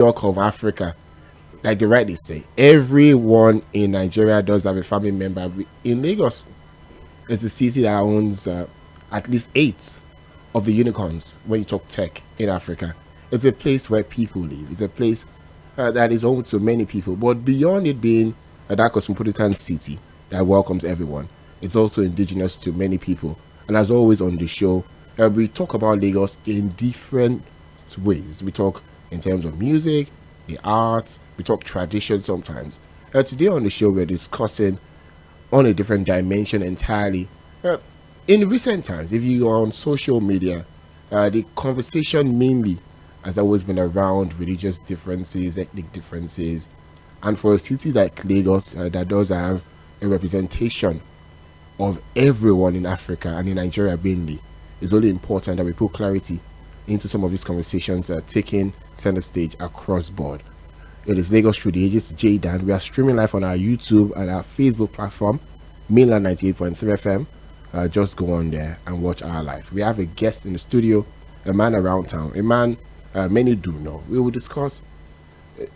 York of Africa, like they rightly say, everyone in Nigeria does have a family member. In Lagos, it's a city that owns at least eight of the unicorns when you talk tech in Africa. It's a place where people live. It's a place that is home to many people. But beyond it being that cosmopolitan city that welcomes everyone, it's also indigenous to many people. And as always on the show, we talk about Lagos in different ways. We talk in terms of music, the arts, we talk tradition sometimes. Today on the show, we're discussing on a different dimension entirely. In recent times, if you are on social media, the conversation mainly has always been around religious differences, ethnic differences, and for a city like Lagos that does have a representation of everyone in Africa and in Nigeria mainly, it's only important that we put clarity into some of these conversations taking center stage across board. It is Lagos Through the Ages, Jaydan. We are streaming live on our YouTube and our Facebook platform, Mainland 98.3 FM. Just go on there and watch our live. We have a guest in the studio, a man around town, a man many do know. We will discuss,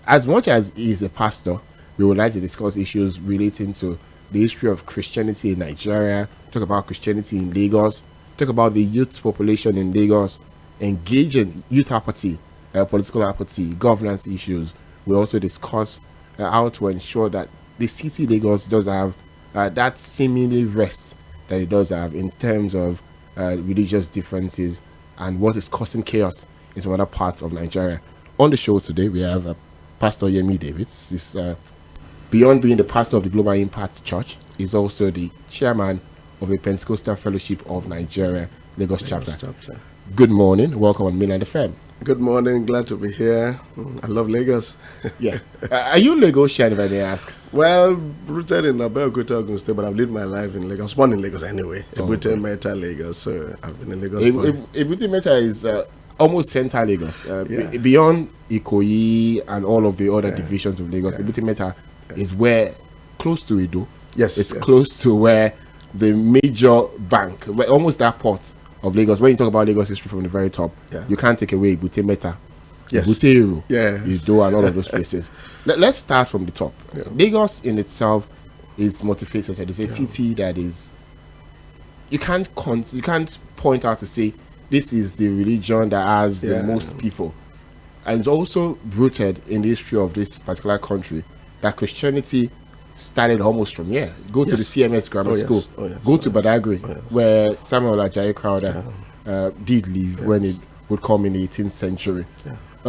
as much as he is a pastor, we would like to discuss issues relating to the history of Christianity in Nigeria, talk about Christianity in Lagos, talk about the youth population in Lagos, engage in youth apathy, political apathy, governance issues. We also discuss how to ensure that the city Lagos does have that seemingly rest that it does have in terms of religious differences and what is causing chaos in some other parts of Nigeria. On the show today, we have Pastor Yemi Davids. He's, beyond being the pastor of the Global Impact Church, he's also the chairman of the Pentecostal Fellowship of Nigeria, Lagos chapter. Good morning. Welcome on Mainland FM. Good morning. Glad to be here. I love Lagos. Yeah. Are you Lagosian, if I may ask? Well, rooted in Abeokuta, Ogun State, but I've lived my life in Lagos. Born in Lagos anyway. Ebute Meta, Lagos. So I've been in Lagos. Ebute Meta is almost central Lagos. Beyond Ikoyi and all of the other divisions of Lagos, Ebute Meta is where, close to Edo. Yes. It's close to where the major bank, almost that port of Lagos. When you talk about Lagos history from the very top, you can't take away Ebute Meta, Ebute Ero, Edo, and all of those places. Let's start from the top. Lagos in itself is multifaceted. It's a city that is, you can't point out to say this is the religion that has the most people, and it's also rooted in the history of this particular country that Christianity started almost from here. Go to the CMS Grammar School. Go to Badagry, where Samuel Ajayi Crowder did live when it would come in the 18th century.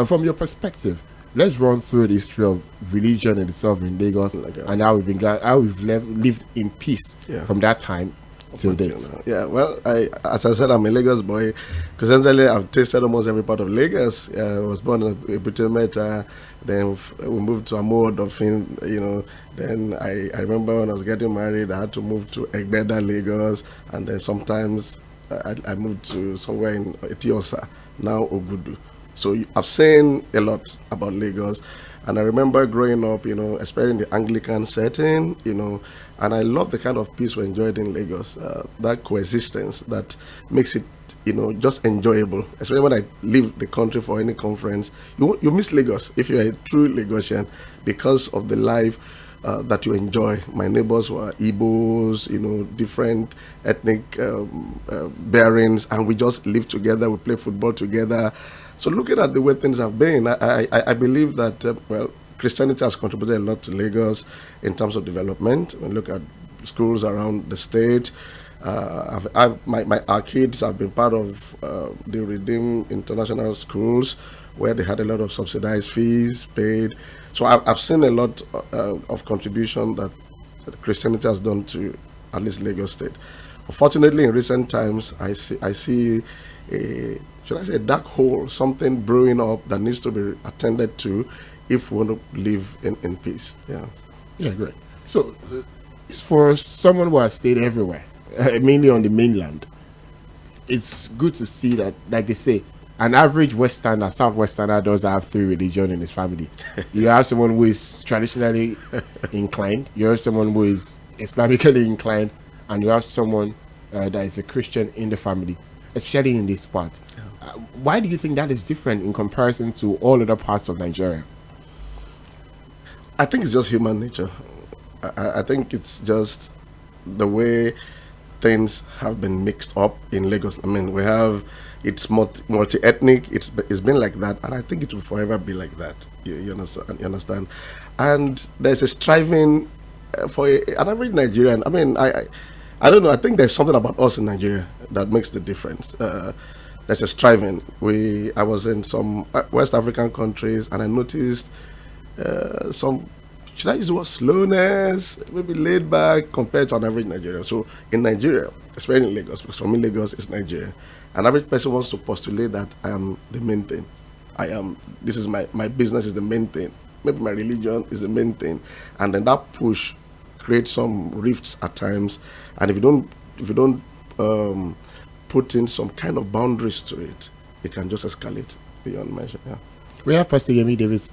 From your perspective, let's run through the history of religion in itself in Lagos and how we've lived in peace from that time till date. Yeah, well, as I said, I'm a Lagos boy. Coincidentally, I've tasted almost every part of Lagos. I was born in Ebute Meta. Then we moved to Amo Odofin, Then I remember when I was getting married, I had to move to Egbeda, Lagos. And then sometimes I moved to somewhere in Etiosa, now Ogudu. So I've seen a lot about Lagos. And I remember growing up, especially in the Anglican setting, and I love the kind of peace we enjoyed in Lagos, that coexistence that makes it, just enjoyable. Especially when I leave the country for any conference, you miss Lagos if you're a true Lagosian because of the life that you enjoy. My neighbors were Igbos, different ethnic bearings, and we just live together. We play football together. So looking at the way things have been, I believe that, Christianity has contributed a lot to Lagos in terms of development. When you look at schools around the state, our kids have been part of the Redeem International Schools, where they had a lot of subsidized fees paid. So I've seen a lot of contribution that Christianity has done to at least Lagos State. Unfortunately, in recent times, I see a dark hole, something brewing up that needs to be attended to if we want to live in peace. Yeah, great. So, for someone who has stayed everywhere, mainly on the mainland, it's good to see that, like they say, an average Westerner, Southwesterner does have three religions in his family. You have someone who is traditionally inclined, you have someone who is Islamically inclined, and you have someone that is a Christian in the family, especially in this part. Why do you think that is different in comparison to all other parts of Nigeria? I think it's just human nature. I think it's just the way things have been mixed up in Lagos. I mean, we have it's multi ethnic. It's been like that, and I think it will forever be like that. You understand? You understand? And there's a striving for an average Nigerian. I mean, I don't know. I think there's something about us in Nigeria that makes the difference. There's a striving. I was in some West African countries, and I noticed some, should I use the word slowness, maybe laid back compared to an average Nigerian. So in Nigeria, especially in Lagos, because for me Lagos is Nigeria, an average person wants to postulate that I am the main thing. This is my business is the main thing. Maybe my religion is the main thing. And then that push creates some rifts at times. And if you don't put in some kind of boundaries to it, it can just escalate beyond measure. Yeah. We have Pastor Yemi Davis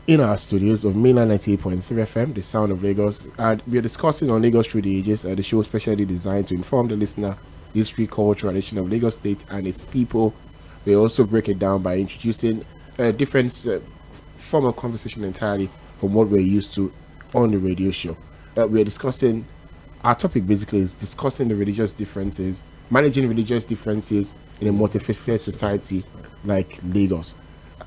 in our studios of Mainland 98.3 FM, the sound of Lagos. And we are discussing on Lagos through the ages, the show specially designed to inform the listener history, culture, tradition of Lagos State and its people. We also break it down by introducing a different form of conversation entirely from what we're used to on the radio show. We are discussing, our topic basically is discussing the religious differences, managing religious differences in a multifaceted society like Lagos.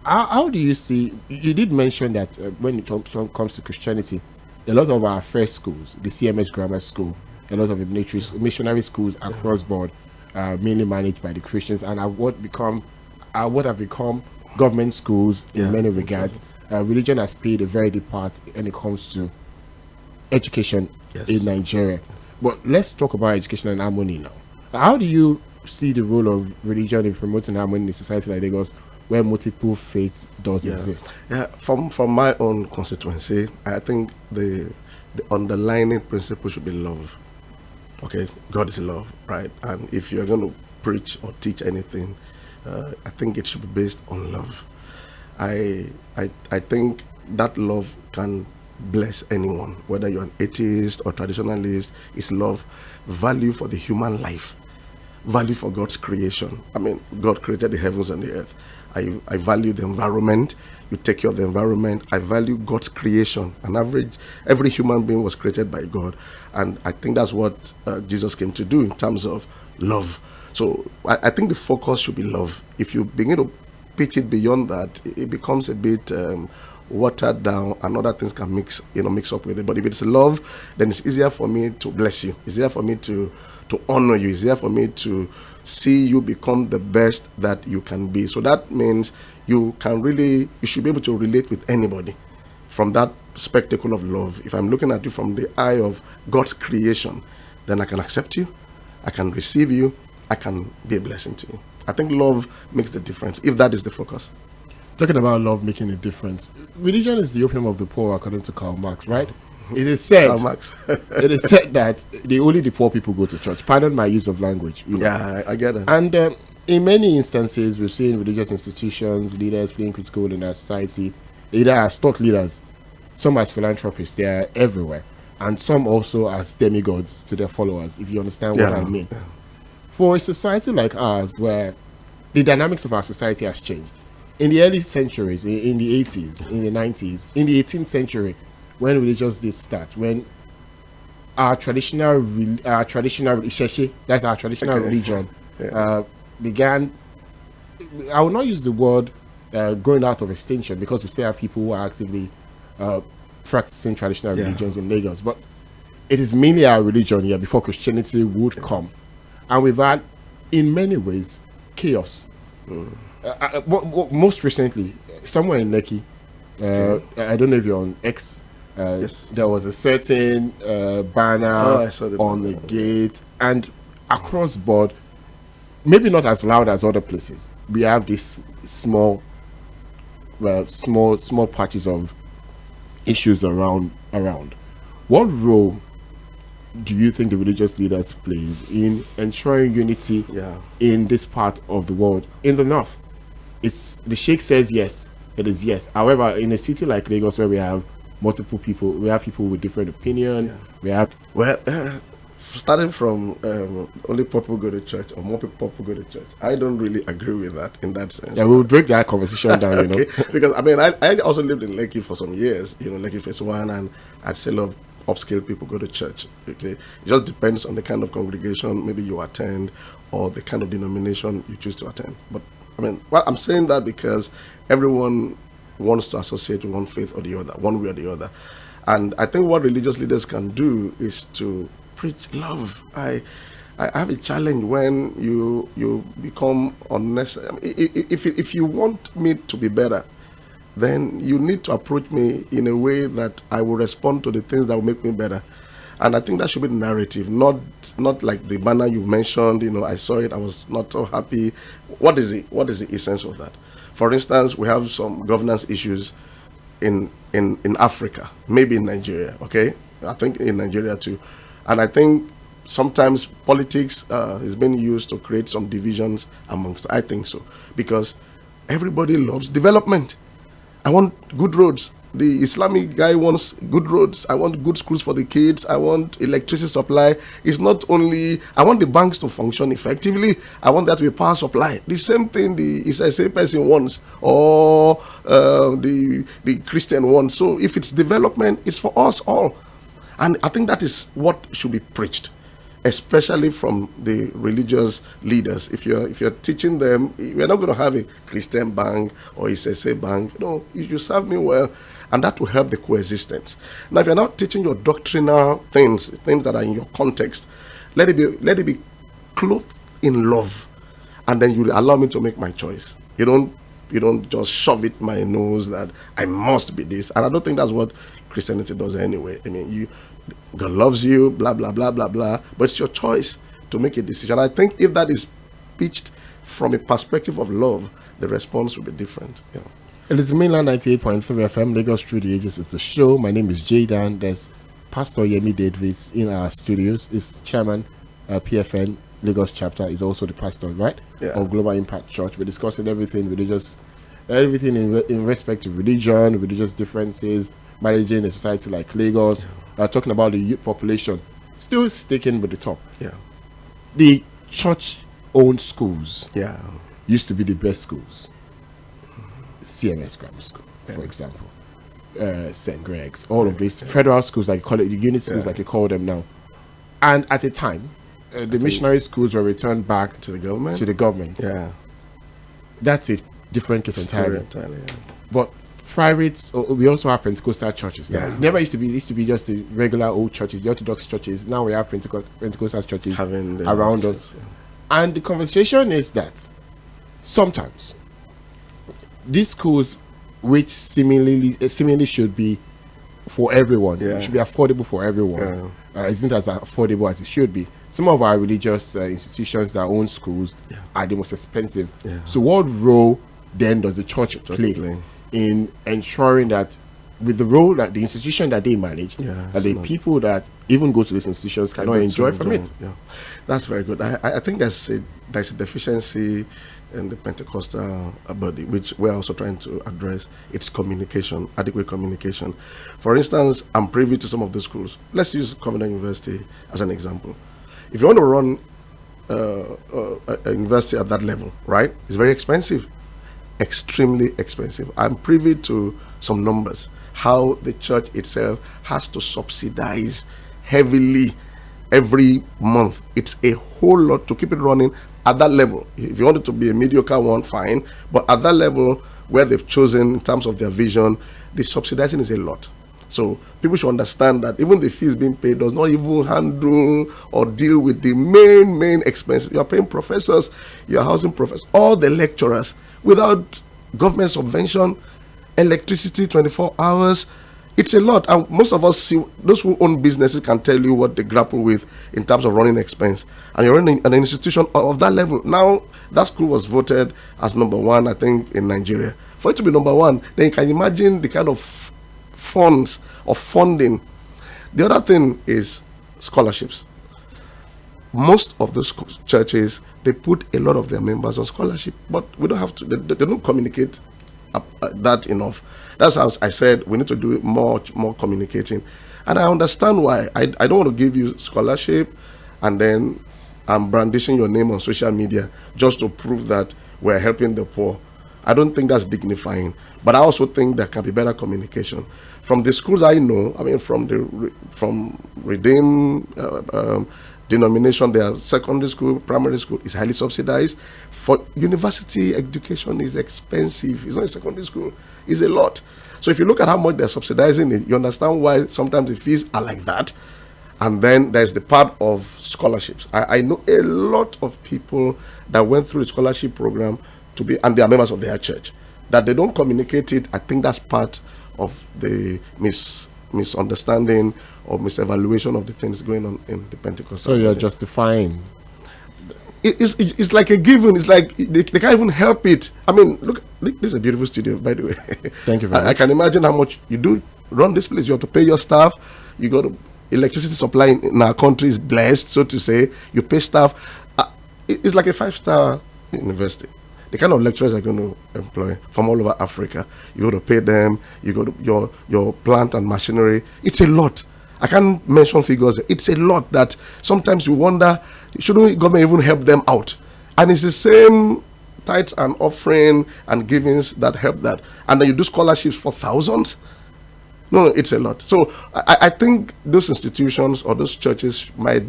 How do you see, you did mention that when it comes to Christianity, a lot of our first schools, the CMS Grammar School, a lot of the missionary schools across board are mainly managed by the Christians and are what have become government schools in many regards. Religion has played a very deep part when it comes to education in Nigeria. But let's talk about education and harmony now. How do you see the role of religion in promoting harmony in a society like Lagos, where multiple faiths does exist? Yeah, from my own constituency, I think the underlying principle should be love. Okay, God is love, right? And if you're going to preach or teach anything, I think it should be based on love. I think that love can bless anyone, whether you're an atheist or traditionalist. It's love, value for the human life, value for God's creation. I mean, God created the heavens and the earth. I value the environment. You take care of the environment. I value God's creation. Every human being was created by God, and I think that's what Jesus came to do in terms of love. So I think the focus should be love. If you begin to pitch it beyond that, it becomes a bit watered down, and other things can mix up with it. But if it's love, then it's easier for me to bless you. It's easier for me to honor you. It's easier for me to see you become the best that you can be. So that means you should be able to relate with anybody from that spectacle of love. If I'm looking at you from the eye of God's creation, then I can accept you, I can receive you, I can be a blessing to you. I think love makes the difference, if that is the focus. Talking about love making a difference, religion is the opium of the poor, according to Karl Marx, right? It is said it is said that only the poor people go to church. Pardon my use of language. Yeah, I get it. And in many instances, we've seen religious institutions, leaders playing critical role in our society, either as thought leaders, some as philanthropists. They are everywhere, and some also as demigods to their followers, if you understand what I mean. Yeah. For a society like ours, where the dynamics of our society has changed, in the early centuries, in the 80s, in the 90s, in the 18th century, when religious did start, when our traditional Isheshe, that's our traditional religion, began, I will not use the word going out of extinction, because we still have people who are actively practicing traditional religions in Lagos, but it is mainly our religion here before Christianity would come. And we've had, in many ways, chaos. Most recently, somewhere in Lekki, I don't know if you're on X, there was a certain banner on the gate, and across board, maybe not as loud as other places, we have these small patches of issues around. What role do you think the religious leaders play in ensuring unity in this part of the world? In the north, it's the Sheikh says yes, it is yes. However, in a city like Lagos, where we have multiple people, we have people with different opinion. We have starting from only people go to church or more people go to church, I don't really agree with that in that sense. Yeah, we'll break that conversation down, you know. Okay, because I mean, I also lived in Lekki for some years, Lekki Phase 1, and I'd say a lot of upscale people go to church. Okay, it just depends on the kind of congregation maybe you attend or the kind of denomination you choose to attend. But I mean, well, I'm saying that because everyone wants to associate one faith or the other, one way or the other. And I think what religious leaders can do is to preach love. I have a challenge when you become unnecessary. I mean, if you want me to be better, then you need to approach me in a way that I will respond to the things that will make me better. And I think that should be the narrative, not like the banner you mentioned. I saw it, I was not so happy. What is the essence of that? For instance, we have some governance issues in Africa, maybe in Nigeria, okay? I think in Nigeria too. And I think sometimes politics is being used to create some divisions amongst, I think so. Because everybody loves development. I want good roads. The Islamic guy wants good roads. I want good schools for the kids. I want electricity supply. It's not only, I want the banks to function effectively. I want that to be power supply. The same thing the Israeli person wants, or the Christian wants. So if it's development, it's for us all. And I think that is what should be preached, especially from the religious leaders. If you're teaching them, we're not going to have a Christian bank or a Israeli bank. No, you serve me well, and that will help the coexistence. Now, if you're not teaching your doctrinal things that are in your context, let it be clothed in love, and then you allow me to make my choice. You don't just shove it in my nose that I must be this, and I don't think that's what Christianity does anyway. I mean, God loves you, blah blah blah blah blah, but it's your choice to make a decision. I think if that is pitched from a perspective of love, the response will be different. Yeah. It is Mainland 98.3 FM, Lagos Through the Ages is the show. My name is Jaydan. There's Pastor Yemi Davis in our studios. He's chairman, PFN Lagos chapter. Is also the pastor, right? Yeah. Of Global Impact Church. We're discussing everything religious, everything in respect to religion, religious differences, managing a society like Lagos. Talking about the youth population, still sticking with the top. Yeah. The church-owned schools Yeah. used to be the best schools. CMS Grammar School, for example, St. Greg's, all of these federal schools, like you call it, the unit schools, like you call them now. And at the time, the missionary schools were returned back To the government? to the government. Yeah. That's a different case entirely. Entirely, yeah. But private, we also have Pentecostal churches. Now. Yeah. It never used to be. It used to be just the regular old churches, the Orthodox churches. Now we have Pentecostal churches Having the around us. And the conversation is that sometimes these schools, which seemingly should be for everyone, should be affordable for everyone, isn't as affordable as it should be. Some of our religious institutions that own schools are the most expensive. Yeah. So what role then does the church play in ensuring that with the role that the institution that they manage, that the people that even go to these institutions cannot enjoy from it? Yeah. That's very good. I think there's a deficiency in the Pentecostal body, which we're also trying to address. It's communication, adequate communication. For instance, I'm privy to some of the schools. Let's use Covenant University as an example. If you want to run a university at that level, right, it's very expensive, extremely expensive. I'm privy to some numbers, how the church itself has to subsidize heavily every month. It's a whole lot to keep it running at that level. If you want it to be a mediocre one, fine, but at that level where they've chosen in terms of their vision, the subsidizing is a lot. So people should understand that even the fees being paid does not even handle or deal with the main expenses. You are paying professors, you are housing professors, all the lecturers without government subvention, electricity 24 hours. It's a lot, and most of us see, those who own businesses can tell you what they grapple with in terms of running expense. And you're running an institution of that level. Now, that school was voted as number one, I think, in Nigeria. For it to be number one, then you can imagine the kind of funds or funding. The other thing is scholarships. Most of the churches, they put a lot of their members on scholarship, but we don't have to, they don't communicate that enough. That's how I said we need to do more communicating. And I understand why. I don't want to give you scholarship and then I'm brandishing your name on social media just to prove that we're helping the poor. I don't think that's dignifying. But I also think there can be better communication. From the schools I know, I mean, from Redeem denomination, their secondary school, primary school is highly subsidized. For university education is expensive. It's not a secondary school. It's a lot. So if you look at how much they're subsidizing it, you understand why sometimes the fees are like that. And then there's the part of scholarships. I know a lot of people that went through the scholarship program to be, and they are members of their church. That they don't communicate it, I think that's part of the misunderstanding or misevaluation of the things going on in the Pentecostal. So you're justifying. It's like a given. It's like they can't even help it. I mean, look, this is a beautiful studio, by the way. Thank you very much. I can imagine how much you do run this place. You have to pay your staff. You got to, electricity supply in our country is blessed, so to say. You pay staff. It's like a 5-star university. The kind of lecturers are going to employ from all over Africa. You got to pay them. You got to, your plant and machinery. It's a lot. I can't mention figures. It's a lot that sometimes you wonder, shouldn't government even help them out? And it's the same tithes and offering and givings that help that. And then you do scholarships for thousands. No, it's a lot. So I think those institutions or those churches might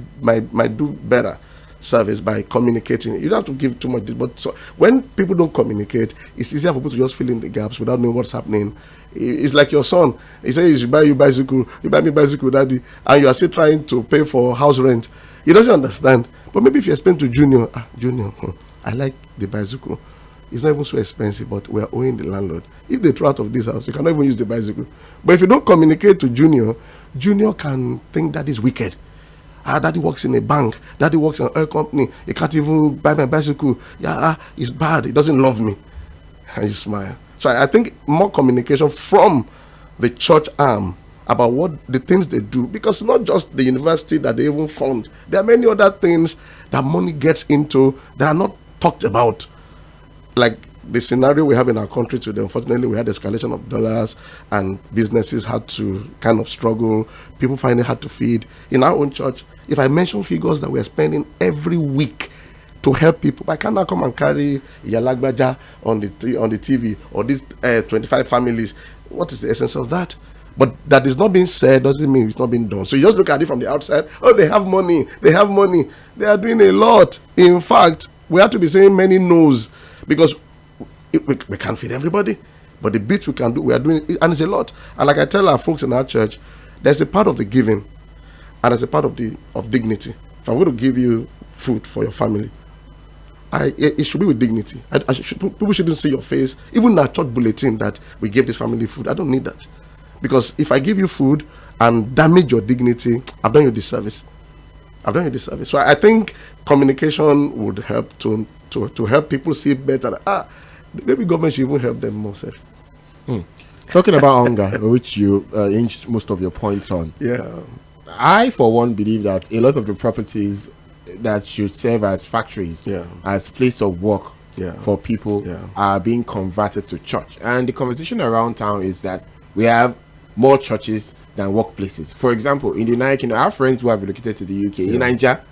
do better service by communicating. You don't have to give too much, but so when people don't communicate, it's easier for people to just fill in the gaps without knowing what's happening. It's like your son. He says he should buy you bicycle. You buy me bicycle, daddy, and you are still trying to pay for house rent. He doesn't understand. But maybe if you explain to Junior, Junior, I like the bicycle. It's not even so expensive, but we are owing the landlord. If they throw out of this house, you cannot even use the bicycle. But if you don't communicate to Junior, Junior can think that is wicked. Daddy works in a bank. Daddy works in an oil company. He can't even buy my bicycle. Yeah, it's bad. He doesn't love me. And you smile. So I think more communication from the church arm about what the things they do, because it's not just the university that they even fund. There are many other things that money gets into that are not talked about. Like the scenario we have in our country today, unfortunately, we had escalation of dollars and businesses had to kind of struggle. People find it hard to feed. In our own church, if I mention figures that we're spending every week to help people, I cannot come and carry Yalagbaja on the TV or these 25 families. What is the essence of that? But that is not being said doesn't mean it's not being done. So you just look at it from the outside. Oh, they have money. They have money. They are doing a lot. In fact, we have to be saying many no's because we can't feed everybody. But the bit we can do, we are doing it, and it's a lot. And like I tell our folks in our church, there's a part of the giving, and there's a part of dignity. If I'm going to give you food for your family, it should be with dignity. People shouldn't see your face, even in our church bulletin, that we gave this family food. I don't need that. Because if I give you food and damage your dignity, I've done you disservice. So I think communication would help to help people see better. Maybe government should even help them more safe. Talking about hunger, which you hinged most of your points on. Yeah. I, for one, believe that a lot of the properties that should serve as factories, as place of work for people, are being converted to church. And the conversation around town is that we have more churches than workplaces. For example, in the United Kingdom, I have friends who have relocated to the UK. In Nigeria,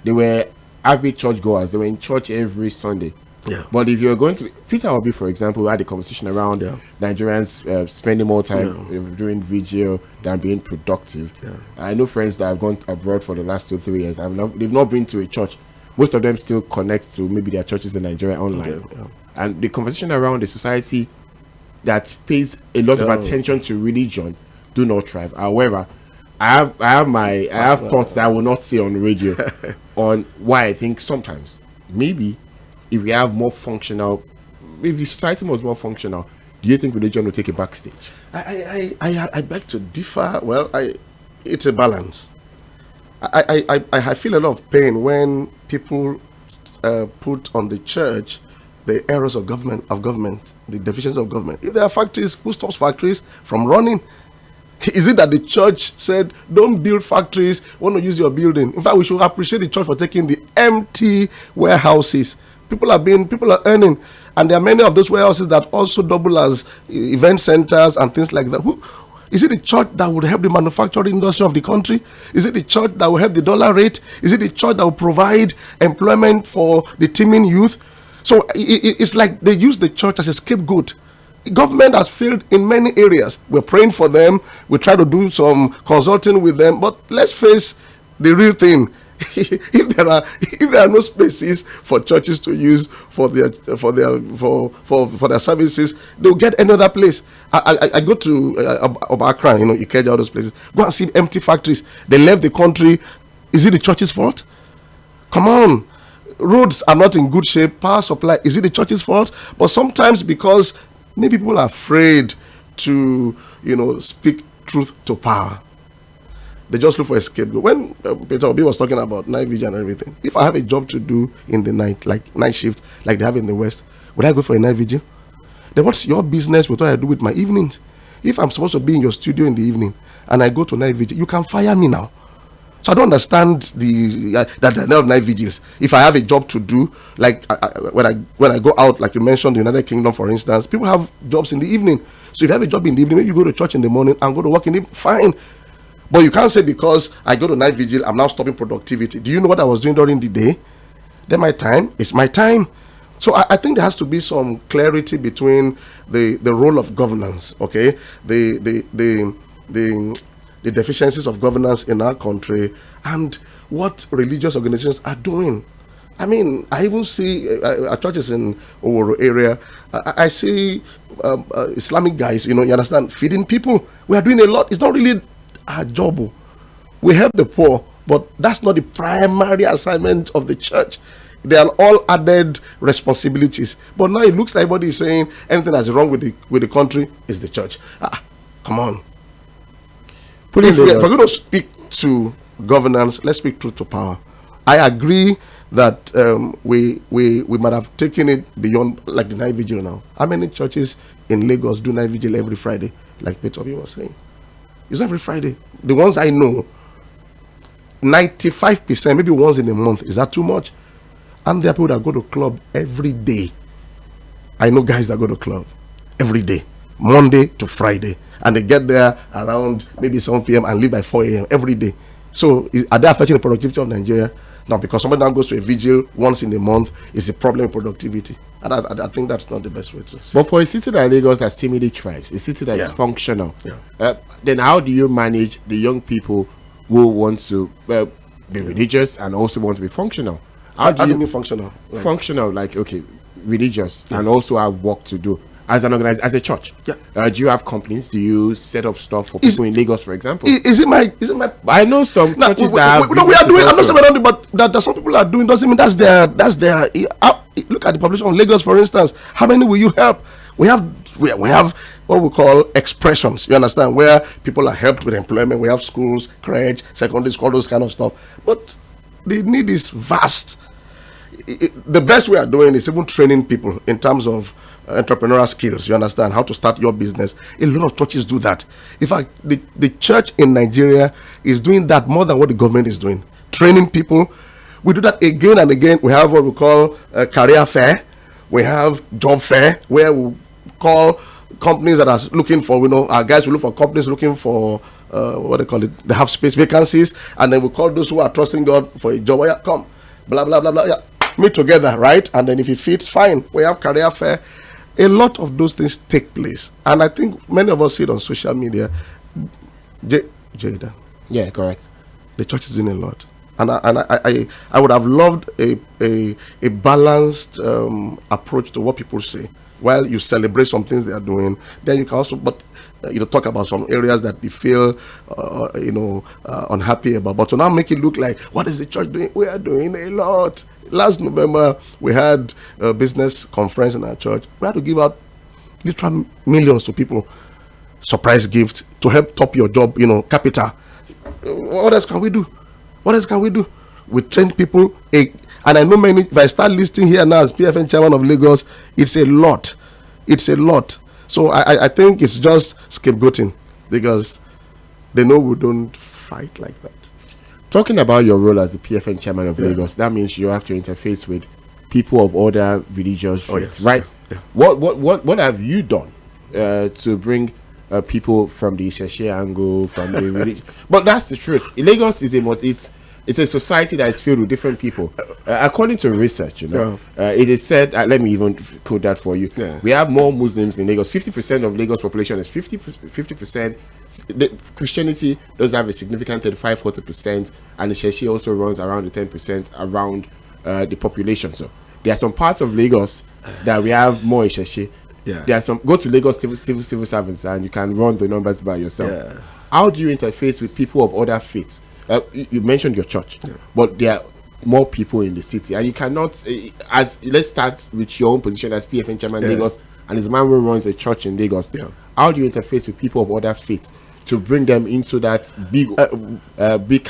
they were avid church goers. They were in church every Sunday. But if you're going to Peter Obi, for example, we had a conversation around Nigerians spending more time doing video than being productive. I know friends that have gone abroad for the last 2-3 years. They've not been to a church. Most of them still connect to maybe their churches in Nigeria online. And the conversation around the society that pays a lot of attention to religion do not thrive. However, I have thoughts that I will not say on radio on why I think sometimes maybe if we have more functional, if the society was more functional, do you think religion will take a backstage? I beg to differ. Well, it's a balance. I feel a lot of pain when people put on the church the errors of government, the deficiencies of government. If there are factories, who stops factories from running? Is it that the church said, don't build factories, want to use your building? In fact, we should appreciate the church for taking the empty warehouses. People are earning, and there are many of those warehouses that also double as event centers and things like that. Is it the church that would help the manufacturing industry of the country? Is it the church that will help the dollar rate? Is it the church that will provide employment for the teeming youth? So it's like they use the church as a scapegoat. Government has failed in many areas. We're praying for them. We try to do some consulting with them. But let's face the real thing. if there are no spaces for churches to use for their services, they'll get another place. I go to Accra, Ikeja, all those places. Go and see empty factories. They left the country. Is it the church's fault? Come on. Roads are not in good shape. Power supply, is it the church's fault? But sometimes, because maybe people are afraid to speak truth to power, they just look for a scapegoat. When Peter Obi was talking about night vigil and everything, if I have a job to do in the night, like night shift, like they have in the West, would I go for a night vigil? Then what's your business with what I do with my evenings? If I'm supposed to be in your studio in the evening and I go to night vigil, you can fire me now. So I don't understand that there are no night vigils. If I have a job to do, like when I go out, like you mentioned, the United Kingdom, for instance, people have jobs in the evening. So if you have a job in the evening, maybe you go to church in the morning and go to work in the fine. But you can't say because I go to night vigil, I'm now stopping productivity. Do you know what I was doing during the day? Then my time is my time. So I think there has to be some clarity between the role of governance, okay, the deficiencies of governance in our country and what religious organizations are doing. I mean, I even see churches in Oworo area. I see Islamic guys, you understand, feeding people. We are doing a lot. It's not really our job. We help the poor, but that's not the primary assignment of the church. They are all added responsibilities. But now it looks like everybody is saying anything that's wrong with the country is the church. Come on. If we're going to speak to governance, let's speak truth to power. I agree that we might have taken it beyond, like the night vigil now. How many churches in Lagos do night vigil every Friday, like Peter Obi was saying? It's every Friday. The ones I know, 95%, maybe once in a month. Is that too much? And there are people that go to club every day. I know guys that go to club every day, Monday to Friday. And they get there around maybe 7 p.m. and leave by 4 a.m. every day. So are they affecting the productivity of Nigeria? Now, because somebody now goes to a vigil once in a month, is a problem with productivity. And I think that's not the best way to say. But for a city like Lagos that seemingly thrives, a city that is functional, then how do you manage the young people who want to be religious and also want to be functional? How do you mean functional? Functional, like, okay, religious and also have work to do. As an organization, as a church, do you have companies? Do you set up stuff for people in Lagos, for example? Is it my? I know some churches that have. No, we are doing. I'm not saying we don't do, but that some people are doing doesn't mean that's their. Look at the population of Lagos, for instance. How many will you help? We have what we call expressions. You understand, where people are helped with employment. We have schools, crèche, secondary school, those kind of stuff. But the need is vast. The best we are doing is even training people in terms of entrepreneurial skills. You understand how to start your business. A lot of churches do that. In fact, the church in Nigeria is doing that more than what the government is doing, training people. We do that again and again. We have what we call a career fair. We have job fair, where we call companies that are looking for, our guys will look for companies looking for what they call it, they have space vacancies, and then we call those who are trusting God for a job. Come, blah blah blah blah, meet together, right? And then if it fits, fine. We have career fair. A lot of those things take place, and I think many of us see it on social media. Jaydan. Yeah, correct. The church is doing a lot, and I would have loved a balanced approach to what people say. While you celebrate some things they are doing, then you can also, talk about some areas that they feel, unhappy about. But to now make it look like, what is the church doing? We are doing a lot. Last November, we had a business conference in our church. We had to give out literal millions to people, surprise gift to help top your job, capital. What else can we do? We train people, and I know many. If I start listing here now as PFN chairman of Lagos, it's a lot. So I think it's just scapegoating, because they know we don't fight like that. Talking about your role as the PFN chairman of Lagos, that means you have to interface with people of other religious faiths, right? Yeah. What have you done to bring people from the Sheshe angle, from the religion. But that's the truth. Lagos is it's a society that is filled with different people. According to research, it is said. Let me even quote that for you. Yeah. We have more Muslims in Lagos. 50% of Lagos population is 50%. The Christianity does have a significant 35-40%, and the Sheshe also runs around the 10% around the population. So there are some parts of Lagos that we have more Sheshe. Yeah. There are some. Go to Lagos civil servants, and you can run the numbers by yourself. Yeah. How do you interface with people of other faiths? You mentioned your church, but there are more people in the city, and you cannot. Let's start with your own position as PFN chairman Lagos, and as a man who runs a church in Lagos. Yeah. How do you interface with people of other faiths to bring them into that big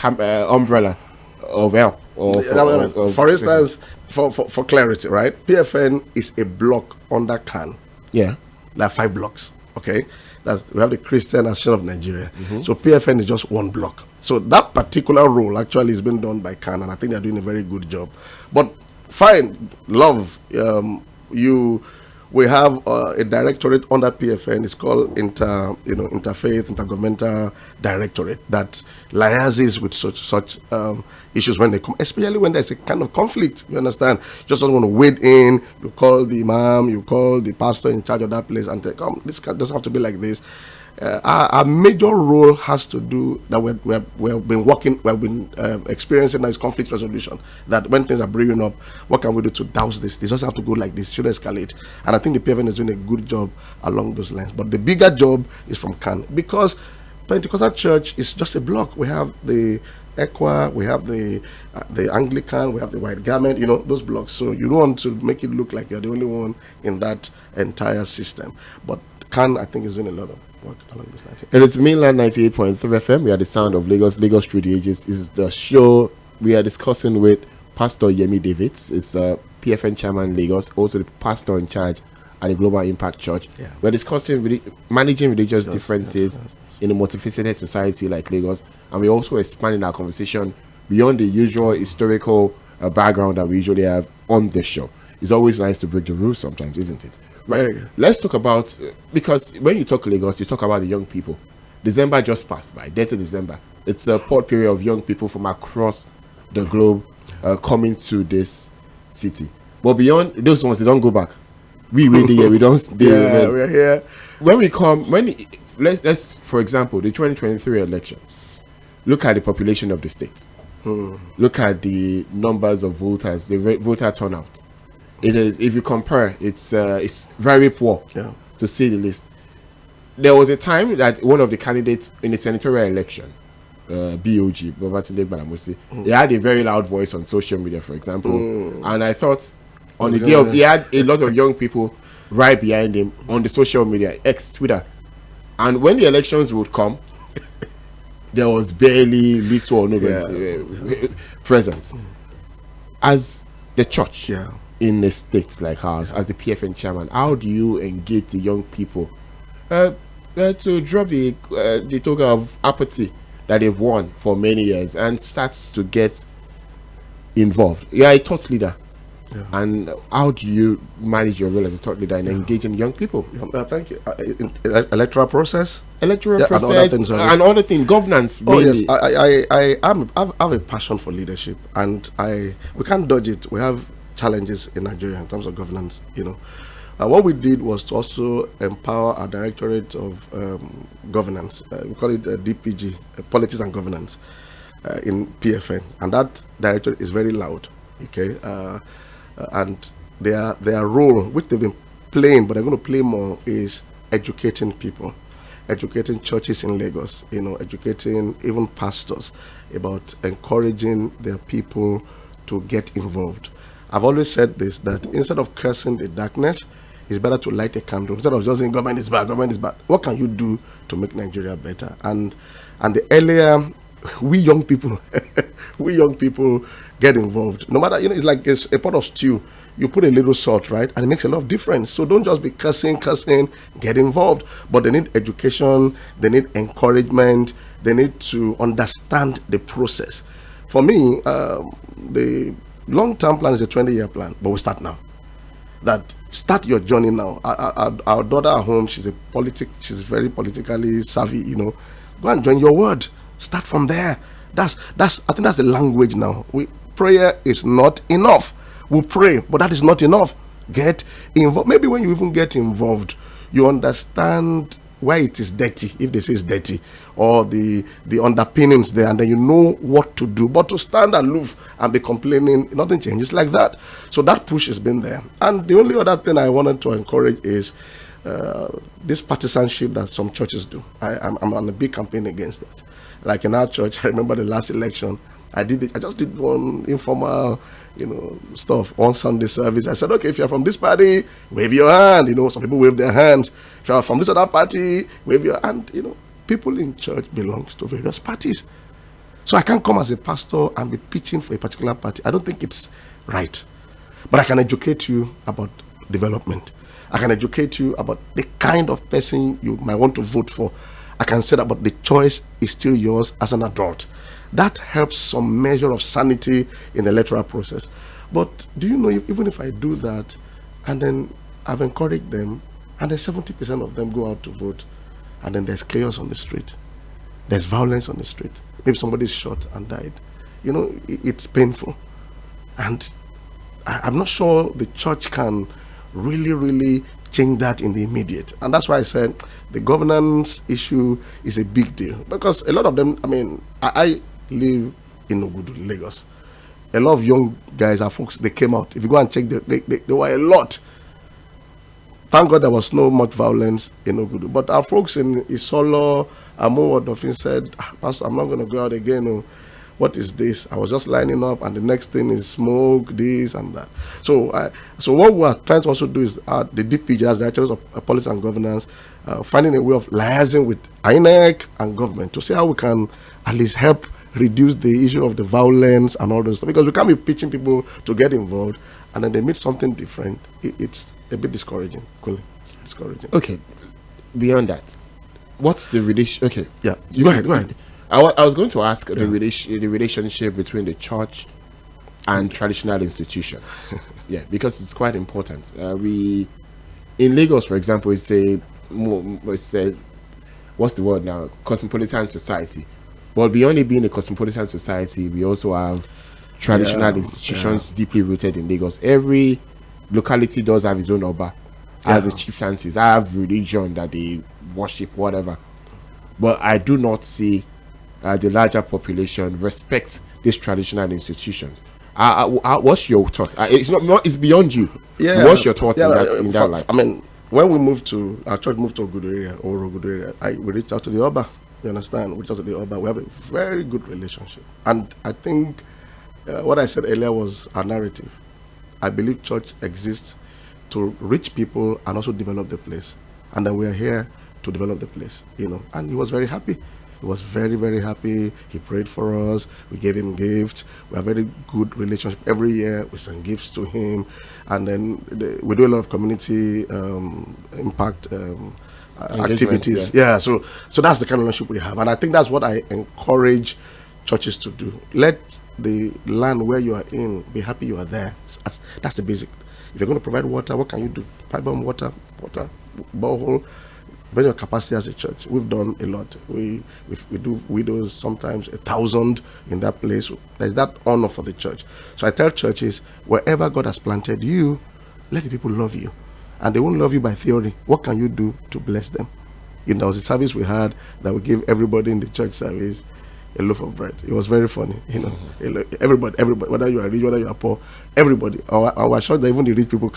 umbrella of help? For instance, for clarity, right? PFN is a block under CAN. Yeah. Like 5 blocks. Okay, we have the Christian Association of Nigeria. So PFN is just one block. So that particular role actually is being done by CAN, and I think they're doing a very good job. But fine, love. We have a directorate under PFN. It's called Interfaith Intergovernmental Directorate that liaises with such issues when they come, especially when there's a kind of conflict. You understand? Just don't want to wade in. You call the imam, you call the pastor in charge of that place, and say, "Come, this doesn't have to be like this." Our major role has to do that we've been experiencing as conflict resolution. That when things are brewing up, what can we do to douse this? This doesn't have to go like this. It should escalate. And I think the PFN is doing a good job along those lines. But the bigger job is from CAN, because Pentecostal Church is just a block. We have the Equa, we have the Anglican, we have the White Garment, those blocks. So you don't want to make it look like you're the only one in that entire system. But CAN, I think, is doing a lot of work along this line. And it's Mainland 98.3 FM. We are the sound of Lagos. Lagos Through the Ages is the show we are discussing with Pastor Yemi Davids. It's PFN chairman Lagos, also the pastor in charge at the Global Impact Church. Yeah. We're discussing managing religious differences in a multifaceted society like Lagos, and we're also expanding our conversation beyond the usual historical background that we usually have on the show. It's always nice to break the rules sometimes, isn't it? Right. Let's talk about, because when you talk Lagos, you talk about the young people. December just passed by, 30 December. It's a port period of young people from across the globe coming to this city. But beyond those ones, they don't go back. We really here, we don't stay. Yeah, we're here. When we come, let's for example, the 2023 elections, look at the population of the state. Look at the numbers of voters, the voter turnout. It is, if you compare, it's very poor, to say the least. There was a time that one of the candidates in the senatorial election, BOG, Babatunde Gbadamosi, he had a very loud voice on social media, for example, and I thought on the day of, he had a lot of young people right behind him on the social media, Twitter, and when the elections would come, there was barely little or no presence. As the church, in a state like ours, as the PFN chairman, how do you engage the young people to drop the token of apathy that they've won for many years and start to get involved? You're a thought leader, and how do you manage your role as a thought leader and engaging young people? Thank you. Electoral process, and other things, governance. Oh mainly. yes, I have a passion for leadership, and we can't dodge it. We have challenges in Nigeria in terms of governance. What we did was to also empower our Directorate of Governance. We call it DPG, Politics and Governance, in PFN, and that directorate is very loud. Okay, and their role, which they've been playing, but they're going to play more, is educating people, educating churches in Lagos. Educating even pastors about encouraging their people to get involved. I've always said this, that instead of cursing the darkness, it's better to light a candle. Instead of just saying government is bad, what can you do to make Nigeria better? And the earlier we young people get involved, no matter, it's like it's a pot of stew. You put a little salt, right, and it makes a lot of difference. So don't just be cursing, get involved. But they need education, they need encouragement, they need to understand the process. For me, the long-term plan is a 20-year plan, but we start now. that start your journey now. Our daughter at home, she's she's very politically savvy, Go and join your word. Start from there. That's I think that's the language now. Prayer is not enough. We pray, but that is not enough. Get involved. Maybe when you even get involved, you understand why it is dirty, if they say it's dirty, or the underpinnings there, and then you know what to do. But to stand aloof and be complaining, nothing changes like that. So that push has been there. And the only other thing I wanted to encourage is this partisanship that some churches do. I'm on a big campaign against that. Like in our church, I remember the last election, I just did one informal, stuff, one Sunday service. I said, okay, if you're from this party, wave your hand. Some people wave their hands. If you're from this other party, wave your hand. People in church belong to various parties. So I can't come as a pastor and be pitching for a particular party. I don't think it's right. But I can educate you about development. I can educate you about the kind of person you might want to vote for. I can say that, but the choice is still yours as an adult. That helps some measure of sanity in the electoral process. But do you know, even if I do that, and then I've encouraged them, and then 70% of them go out to vote, and then there's chaos on the street, there's violence on the street, maybe somebody's shot and died, it's painful. And I'm not sure the church can really change that in the immediate. And that's why I said the governance issue is a big deal, because a lot of them, I live in Ogudu, Lagos. A lot of young guys are folks, they came out. If you go and check, there were a lot. Thank God there was no much violence in Ogudu. But our folks in Isolo, Amo Odofin said, Pastor, I'm not going to go out again. Oh, what is this? I was just lining up, and the next thing is smoke, this and that. So what we are trying to also do is the DPG, as the Directors of Policy and Governance, finding a way of liaising with INEC and government to see how we can at least help reduce the issue of the violence and all those stuff. Because we can't be pitching people to get involved, and then they meet something different. It's a bit discouraging. Cool. It's discouraging. Okay. Beyond that, what's the relation? Okay. Yeah. Go ahead. I was going to ask the relationship between the church and traditional institutions. Yeah, because it's quite important. We in Lagos, for example, it's a what's the word now? Cosmopolitan society. But beyond it being a cosmopolitan society, we also have traditional institutions deeply rooted in Lagos. Every locality does have its own Oba, has a chieftaincies, have religion that they worship, whatever. But I do not see the larger population respect these traditional institutions. What's your thought? It's beyond you. Yeah. What's your thought in that light? When we moved to our church, moved to Ogudu area, we reached out to the Oba. You understand? We reached out to the Oba. We have a very good relationship, and I think what I said earlier was our narrative. I believe church exists to reach people and also develop the place, and then we are here to develop the place. And he was very happy. He was very, very happy. He prayed for us. We gave him gifts. We have a very good relationship. Every year we send gifts to him. And then we do a lot of community impact activities. Yeah. So that's the kind of relationship we have. And I think that's what I encourage churches to do. Let the land where you are in be happy you are there. That's the basic. If you're going to provide water, what can you do? Pipe bomb water, borehole. When your capacity as a church, we've done a lot. We do widows sometimes 1,000 in that place. There's that honor for the church. So I tell churches, wherever God has planted you, let the people love you, and they won't love you by theory. What can you do to bless them? There was a service we had that we gave everybody in the church service a loaf of bread. It was very funny, Everybody, whether you are rich, whether you are poor, everybody. I was sure that even the rich people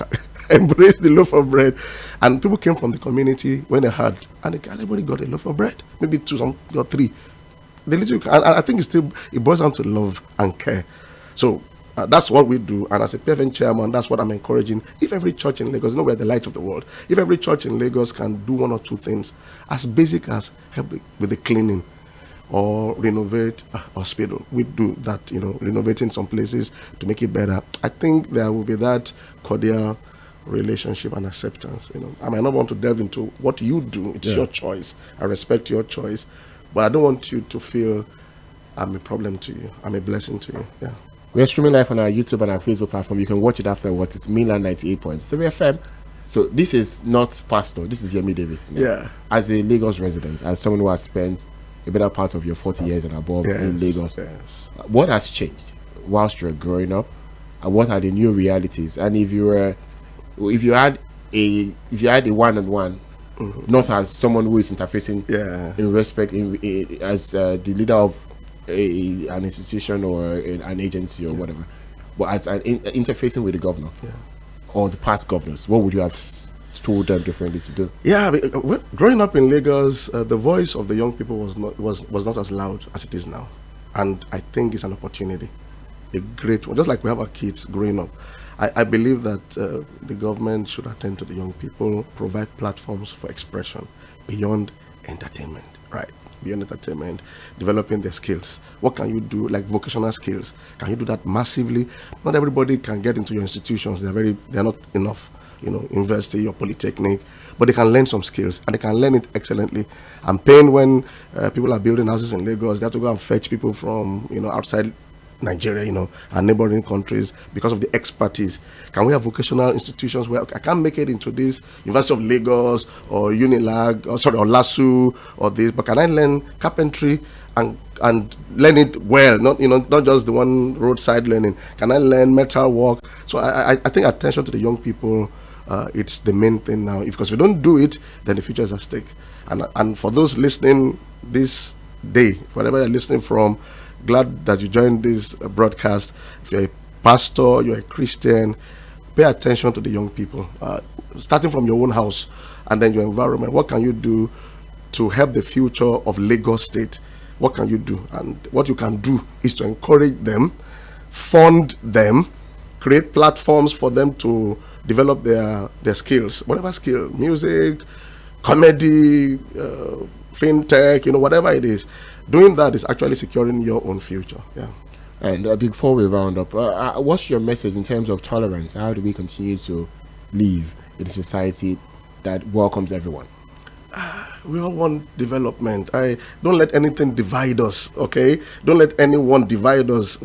embraced the loaf of bread, and people came from the community when they heard, and everybody got a loaf of bread. Maybe two, some got three. The little, and I think it boils down to love and care. So that's what we do, and as a PFN chairman, that's what I'm encouraging. If every church in Lagos, we're the light of the world. If every church in Lagos can do one or two things as basic as help with the cleaning, or renovate a hospital. We do that, renovating some places to make it better. I think there will be that cordial relationship and acceptance. I might not want to delve into what you do. It's your choice. I respect your choice, but I don't want you to feel I'm a problem to you. I'm a blessing to you. Yeah. We're streaming live on our YouTube and our Facebook platform. You can watch it afterwards. It's Mainland 98.3 FM. So this is not Pastor. This is Yemi Davidson. Yeah. As a Lagos resident, as someone who has spent a better part of your 40 years and above in Lagos, what has changed whilst you're growing up? And what are the new realities? And if you had a one-on-one, not as someone who is interfacing in respect as the leader of an institution or an agency or whatever, but as interfacing with the governor or the past governors, what would you have told them differently to do? Yeah, growing up in Lagos, the voice of the young people was not as loud as it is now, and I think it's an opportunity, a great one. Just like we have our kids growing up, I believe that the government should attend to the young people, provide platforms for expression beyond entertainment, right? Beyond entertainment, developing their skills. What can you do, like vocational skills? Can you do that massively? Not everybody can get into your institutions. They're not enough, university or polytechnic, but they can learn some skills and they can learn it excellently. I'm paying when people are building houses in Lagos, they have to go and fetch people from, outside Nigeria, and neighboring countries because of the expertise. Can we have vocational institutions where I can't make it into this University of Lagos or Unilag or LASU or this, but can I learn carpentry and learn it well, not just the one roadside learning? Can I learn metal work? So I think attention to the young people, it's the main thing now. Because if we don't do it, then the future is at stake. And for those listening this day, wherever you're listening from, glad that you joined this broadcast. If you're a pastor, you're a Christian, pay attention to the young people, starting from your own house and then your environment. What can you do to help the future of Lagos State? What can you do? And what you can do is to encourage them, fund them, create platforms for them to develop their skills, whatever skill, music, comedy, fintech, whatever it is. Doing that is actually securing your own future. Yeah. And before we round up, what's your message in terms of tolerance? How do we continue to live in a society that welcomes everyone? We all want development. Don't let anything divide us, okay? Don't let anyone divide us.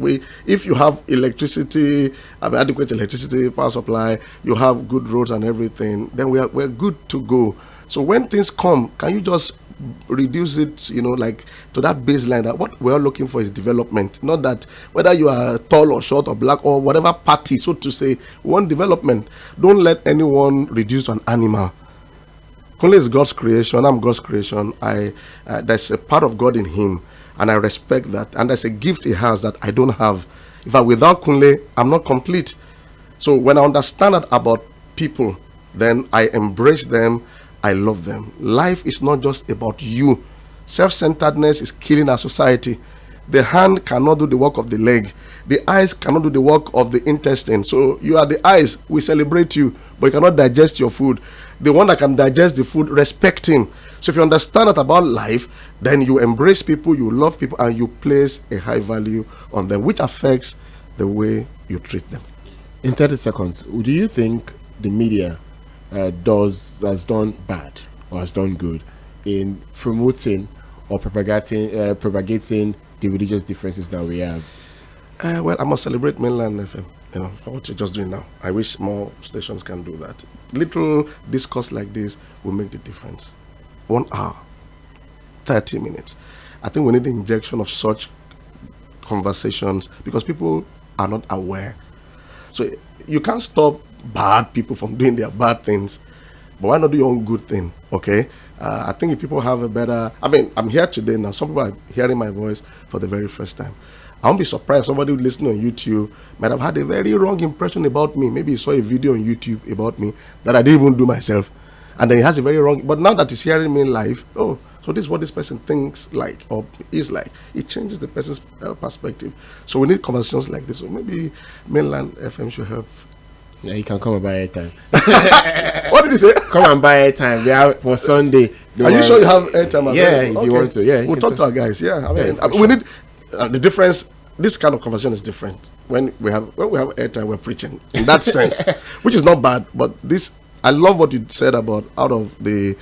If you have electricity, adequate electricity, power supply, you have good roads and everything, then we're good to go. So when things come, can you just reduce it, like to that baseline that what we're looking for is development, not that whether you are tall or short or black or whatever party, so to say, we want development. Don't let anyone reduce to an animal. Kunle is God's creation. I'm God's creation. There's a part of God in him, and I respect that. And there's a gift he has that I don't have. In fact, without Kunle, I'm not complete. So when I understand that about people, then I embrace them. I love them. Life is not just about you. Self-centeredness is killing our society. The hand cannot do the work of the leg. The eyes cannot do the work of the intestine. So you are the eyes, we celebrate you, but you cannot digest your food. The one that can digest the food, respect him. So if you understand that about life, then you embrace people, you love people, and you place a high value on them, which affects the way you treat them. In 30 seconds, do you think the media has done bad or has done good in promoting or propagating the religious differences that we have? Well, I must celebrate Mainland FM, for what you're just doing now. I wish more stations can do that. Little discourse like this will make the difference. 1 hour, 30 minutes. I think we need the injection of such conversations because people are not aware. So you can't stop bad people from doing their bad things, but why not do your own good thing? Okay. I think if people have a better, I'm here today now. Some people are hearing my voice for the very first time. I won't be surprised somebody listening on YouTube might have had a very wrong impression about me. Maybe he saw a video on YouTube about me that I didn't even do myself, and then he has a very wrong. But now that he's hearing me live, so this is what this person thinks like or is like. It changes the person's perspective. So we need conversations like this. So maybe Mainland FM should help. Yeah, you can come and buy airtime. What did you say? Come and buy airtime. We have for Sunday. Are you sure you have airtime? Yeah, if you want to. Yeah, we'll talk to our guys. Yeah, we need the difference. This kind of conversation is different. When we have airtime, we're preaching in that sense, which is not bad. But this, I love what you said about out of the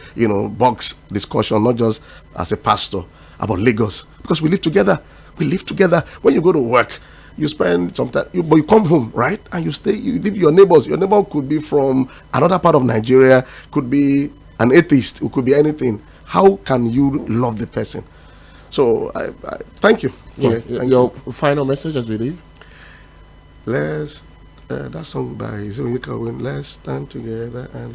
box discussion, not just as a pastor about Lagos, because we live together. We live together. When you go to work, you spend some time, but you come home, right? And you stay, you live with your neighbors. Your neighbor could be from another part of Nigeria, could be an atheist, it could be anything. How can you love the person? So I thank you. Yeah, Thank your final message as we leave. Let's that song by Zoe Kawin, let's stand together and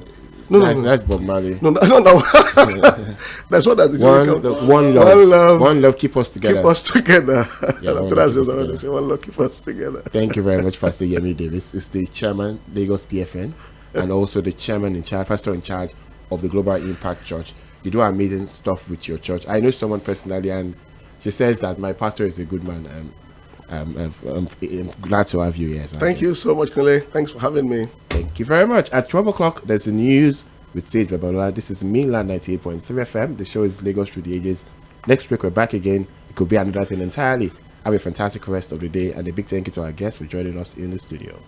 That's Bob Marley. no. That's what that is. One love. One love keep us together. Keep us together. Yeah, That's just what they say. One love keep us together. Thank you very much, Pastor Yemi Davis. It's the chairman, Lagos PFN, and also the chairman in charge, pastor in charge of the Global Impact Church. You do amazing stuff with your church. I know someone personally, and she says that my pastor is a good man, and I'm glad to have you here. Thank you so much, Kule. Thanks for having me. Thank you very much. At 12 o'clock, there's the news with Sage Babalola. This is Mainland 98.3 FM. The show is Lagos Through the Ages. Next week, we're back again. It could be another thing entirely. Have a fantastic rest of the day, and a big thank you to our guests for joining us in the studio.